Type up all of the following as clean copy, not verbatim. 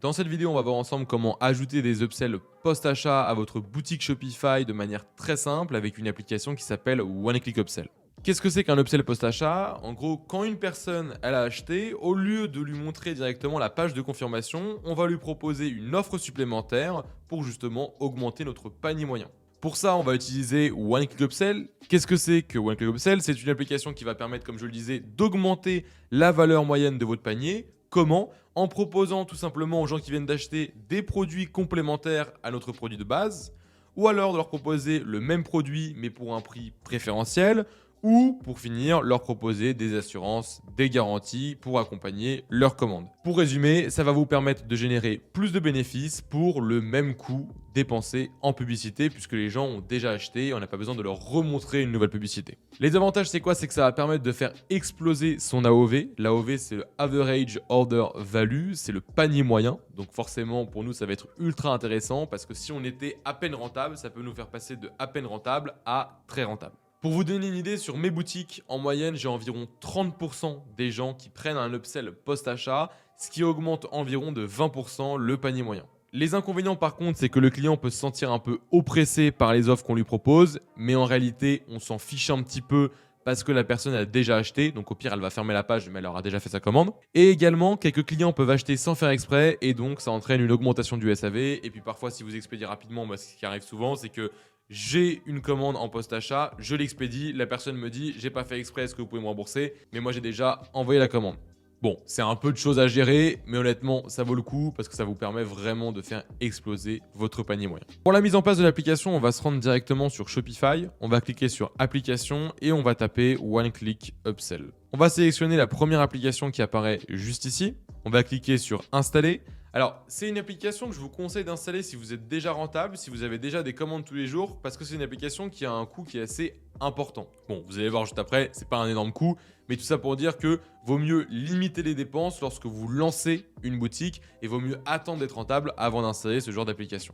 Dans cette vidéo, on va voir ensemble comment ajouter des upsells post-achat à votre boutique Shopify de manière très simple avec une application qui s'appelle One Click Upsell. Qu'est-ce que c'est qu'un upsell post-achat? En gros, quand une personne elle a acheté, au lieu de lui montrer directement la page de confirmation, on va lui proposer une offre supplémentaire pour justement augmenter notre panier moyen. Pour ça, on va utiliser One Click Upsell. Qu'est-ce que c'est que One Click Upsell? C'est une application qui va permettre, comme je le disais, d'augmenter la valeur moyenne de votre panier. Comment? En proposant tout simplement aux gens qui viennent d'acheter des produits complémentaires à notre produit de base, ou alors de leur proposer le même produit mais pour un prix préférentiel, ou pour finir, leur proposer des assurances, des garanties pour accompagner leur commande. Pour résumer, ça va vous permettre de générer plus de bénéfices pour le même coût dépensé en publicité puisque les gens ont déjà acheté et on n'a pas besoin de leur remontrer une nouvelle publicité. Les avantages, c'est quoi? C'est que ça va permettre de faire exploser son AOV. L'AOV, c'est le Average Order Value, c'est le panier moyen. Donc forcément, pour nous, ça va être ultra intéressant parce que si on était à peine rentable, ça peut nous faire passer de à peine rentable à très rentable. Pour vous donner une idée, sur mes boutiques, en moyenne, j'ai environ 30% des gens qui prennent un upsell post-achat, ce qui augmente environ de 20% le panier moyen. Les inconvénients par contre, c'est que le client peut se sentir un peu oppressé par les offres qu'on lui propose, mais en réalité, on s'en fiche un petit peu parce que la personne a déjà acheté, donc au pire, elle va fermer la page, mais elle aura déjà fait sa commande. Et également, quelques clients peuvent acheter sans faire exprès, et donc ça entraîne une augmentation du SAV. Et puis parfois, si vous expédiez rapidement, ce qui arrive souvent, c'est que j'ai une commande en post-achat, je l'expédie, la personne me dit « j'ai pas fait exprès, est-ce que vous pouvez me rembourser ?» Mais moi, j'ai déjà envoyé la commande. Bon, c'est un peu de choses à gérer, mais honnêtement, ça vaut le coup parce que ça vous permet vraiment de faire exploser votre panier moyen. Pour la mise en place de l'application, on va se rendre directement sur Shopify, on va cliquer sur Application et on va taper One Click Upsell. On va sélectionner la première application qui apparaît juste ici, on va cliquer sur Installer. Alors, c'est une application que je vous conseille d'installer si vous êtes déjà rentable, si vous avez déjà des commandes tous les jours, parce que c'est une application qui a un coût qui est assez important. Bon, vous allez voir juste après, c'est pas un énorme coût, mais tout ça pour dire que vaut mieux limiter les dépenses lorsque vous lancez une boutique et vaut mieux attendre d'être rentable avant d'installer ce genre d'application.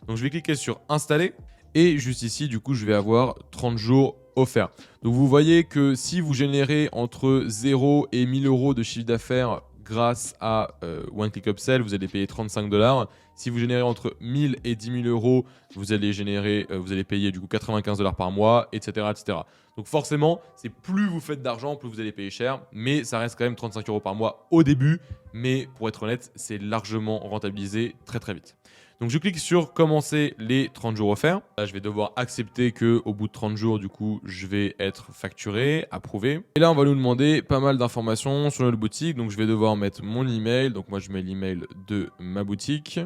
Donc, je vais cliquer sur Installer et juste ici, du coup, je vais avoir 30 jours offerts. Donc, vous voyez que si vous générez entre 0 et 1000 euros de chiffre d'affaires grâce à One Click Upsell, vous allez payer 35 $. Si vous générez entre 1000 et 10 000 euros, vous allez payer du coup 95 $ par mois, etc., etc. Donc forcément, c'est plus vous faites d'argent, plus vous allez payer cher, mais ça reste quand même 35 € par mois au début. Mais pour être honnête, c'est largement rentabilisé très très vite. Donc je clique sur commencer les 30 jours offerts. Là, je vais devoir accepter qu'au bout de 30 jours, du coup, je vais être facturé, approuvé. Et là, on va nous demander pas mal d'informations sur notre boutique. Donc je vais devoir mettre mon email. Donc moi, je mets l'email de ma boutique.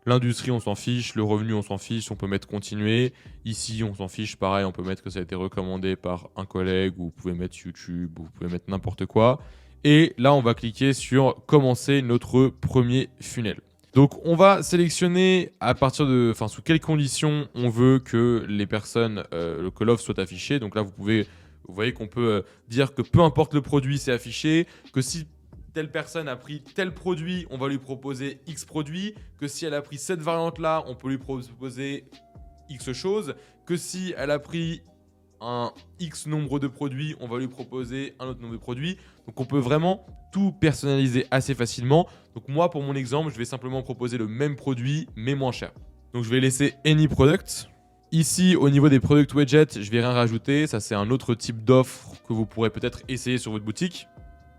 L'industrie, on s'en fiche. Le revenu, on s'en fiche. On peut mettre continuer. Ici, on s'en fiche. Pareil, on peut mettre que ça a été recommandé par un collègue. Ou vous pouvez mettre YouTube. Ou vous pouvez mettre n'importe quoi. Et là, on va cliquer sur commencer notre premier funnel. Donc, on va sélectionner sous quelles conditions on veut que les personnes, que l'offre soit affichée. Donc là, vous voyez qu'on peut dire que peu importe le produit, c'est affiché, que si telle personne a pris tel produit, on va lui proposer X produit, que si elle a pris cette variante-là, on peut lui proposer X chose, que si elle a pris un X nombre de produits, on va lui proposer un autre nombre de produits. Donc on peut vraiment tout personnaliser assez facilement. Donc moi, pour mon exemple, je vais simplement proposer le même produit, mais moins cher. Donc je vais laisser Any Product. Ici, au niveau des Product Widgets, je vais rien rajouter. Ça, c'est un autre type d'offre que vous pourrez peut-être essayer sur votre boutique.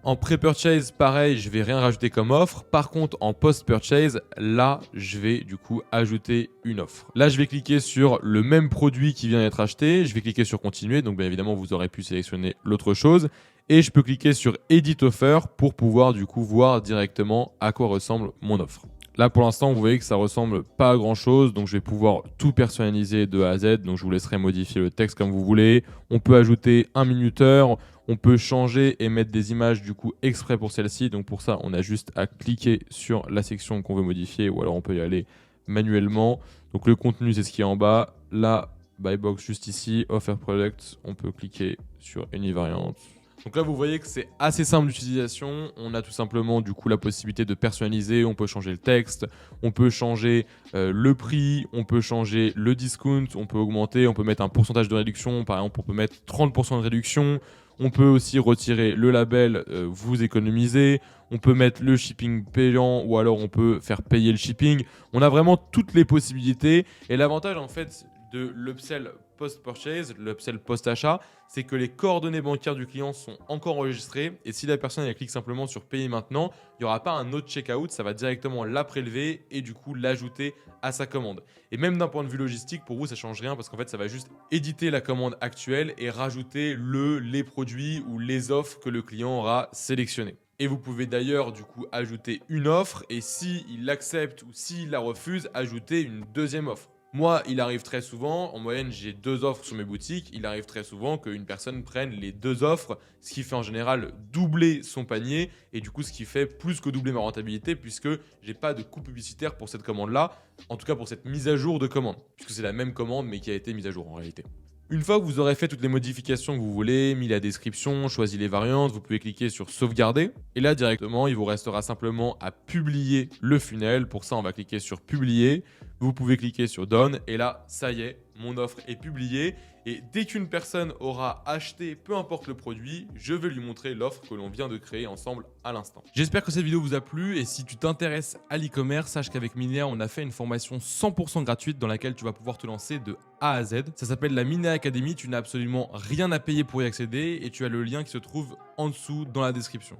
En pré-purchase, pareil, je vais rien rajouter comme offre. Par contre, en post-purchase, là, je vais du coup ajouter une offre. Là, je vais cliquer sur le même produit qui vient d'être acheté. Je vais cliquer sur continuer. Donc, bien évidemment, vous aurez pu sélectionner l'autre chose. Et je peux cliquer sur Edit Offer pour pouvoir du coup voir directement à quoi ressemble mon offre. Là, pour l'instant, vous voyez que ça ressemble pas à grand chose. Donc, je vais pouvoir tout personnaliser de A à Z. Donc, je vous laisserai modifier le texte comme vous voulez. On peut ajouter un minuteur. On peut changer et mettre des images du coup exprès pour celle-ci. Donc, pour ça, on a juste à cliquer sur la section qu'on veut modifier ou alors on peut y aller manuellement. Donc, le contenu, c'est ce qui est en bas. La buy box juste ici, Offer Product. On peut cliquer sur Any Variant. Donc là, vous voyez que c'est assez simple d'utilisation. On a tout simplement du coup la possibilité de personnaliser. On peut changer le texte, on peut changer le prix, on peut changer le discount, on peut augmenter, on peut mettre un pourcentage de réduction. Par exemple, on peut mettre 30% de réduction. On peut aussi retirer le label, vous économisez. On peut mettre le shipping payant ou alors on peut faire payer le shipping. On a vraiment toutes les possibilités. Et l'avantage en fait de l'upsell post-purchase, l'upsell post-achat, c'est que les coordonnées bancaires du client sont encore enregistrées. Et si la personne elle clique simplement sur payer maintenant, il n'y aura pas un autre checkout, ça va directement la prélever et du coup l'ajouter à sa commande. Et même d'un point de vue logistique, pour vous, ça change rien parce qu'en fait, ça va juste éditer la commande actuelle et rajouter les produits ou les offres que le client aura sélectionnées. Et vous pouvez d'ailleurs du coup ajouter une offre et s'il l'accepte ou s'il la refuse, ajouter une deuxième offre. Moi, il arrive très souvent, en moyenne j'ai 2 offres sur mes boutiques, il arrive très souvent qu'une personne prenne les 2 offres, ce qui fait en général doubler son panier et du coup ce qui fait plus que doubler ma rentabilité puisque j'ai pas de coût publicitaire pour cette commande-là, en tout cas pour cette mise à jour de commande, puisque c'est la même commande mais qui a été mise à jour en réalité. Une fois que vous aurez fait toutes les modifications que vous voulez, mis la description, choisi les variantes, vous pouvez cliquer sur sauvegarder. Et là directement, il vous restera simplement à publier le funnel. Pour ça, on va cliquer sur publier. Vous pouvez cliquer sur done. Et là, ça y est, mon offre est publiée. Et dès qu'une personne aura acheté, peu importe le produit, je vais lui montrer l'offre que l'on vient de créer ensemble à l'instant. J'espère que cette vidéo vous a plu et si tu t'intéresses à l'e-commerce, sache qu'avec Minea, on a fait une formation 100% gratuite dans laquelle tu vas pouvoir te lancer de A à Z. Ça s'appelle la Minea Academy, tu n'as absolument rien à payer pour y accéder et tu as le lien qui se trouve en dessous dans la description.